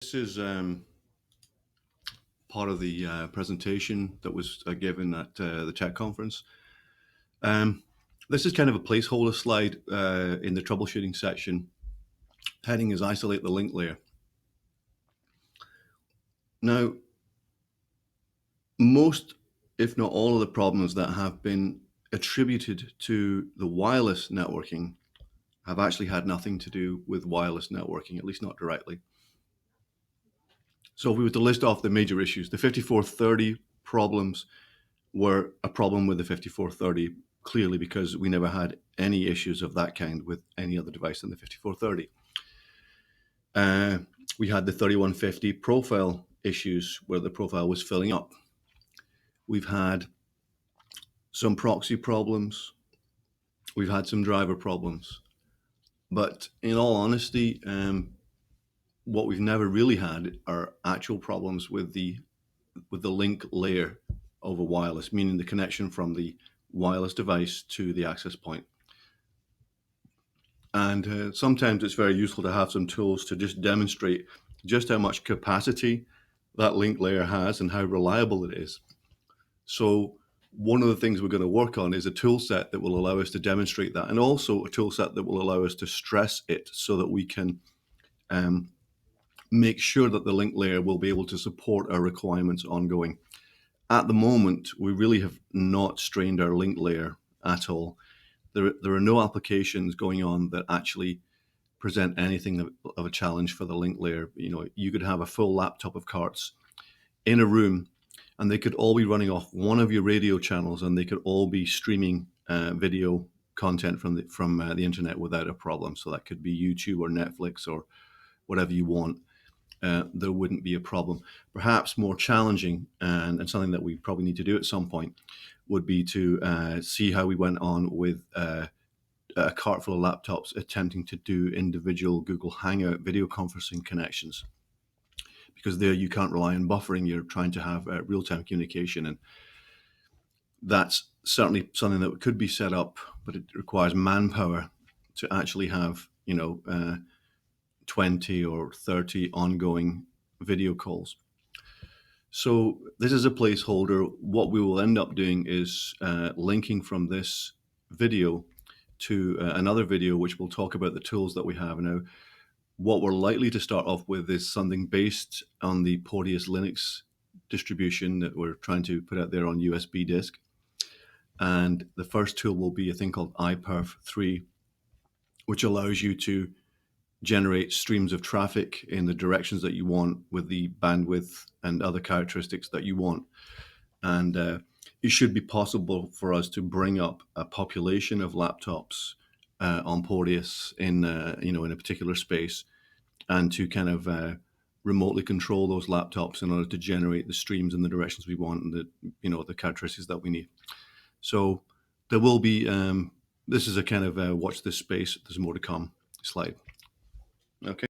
This is part of the presentation that was given at the tech conference. Um, this is kind of a placeholder slide in the troubleshooting section. Heading is isolate the link layer. Now, most, if not all of the problems that have been attributed to the wireless networking have actually had nothing to do with wireless networking, at least not directly. So if we were to list off the major issues, the 5430 problems were a problem with the 5430, clearly because we never had any issues of that kind with any other device than the 5430. We had the 3150 profile issues where the profile was filling up. We've had some proxy problems. We've had some driver problems. But in all honesty, what we've never really had are actual problems with the link layer over wireless, meaning the connection from the wireless device to the access point. And sometimes it's very useful to have some tools to just demonstrate just how much capacity that link layer has and how reliable it is. So one of the things we're going to work on is a tool set that will allow us to demonstrate that, and also a tool set that will allow us to stress it so that we can make sure that the link layer will be able to support our requirements ongoing. At the moment, we really have not strained our link layer at all. There are no applications going on that actually present anything of a challenge for the link layer. You know, you could have a full laptop of carts in a room, and they could all be running off one of your radio channels, and they could all be streaming video content from the internet without a problem. So that could be YouTube or Netflix or whatever you want. There wouldn't be a problem. Perhaps more challenging, and something that we probably need to do at some point, would be to see how we went on with a cart full of laptops attempting to do individual Google Hangout video conferencing connections. Because there you can't rely on buffering, you're trying to have real-time communication, and that's certainly something that could be set up, but it requires manpower to actually have, 20 or 30 ongoing video calls. So this is a placeholder. What we will end up doing is linking from this video to another video which will talk about the tools that we have now. What we're likely to start off with is something based on the Porteous Linux distribution that we're trying to put out there on USB disk. And the first tool will be a thing called iPerf3, which allows you to generate streams of traffic in the directions that you want with the bandwidth and other characteristics that you want. And it should be possible for us to bring up a population of laptops on Porteous in a particular space, and to kind of remotely control those laptops in order to generate the streams in the directions we want and the characteristics that we need. So there will be this is a kind of watch this space. There's more to come slide. Okay.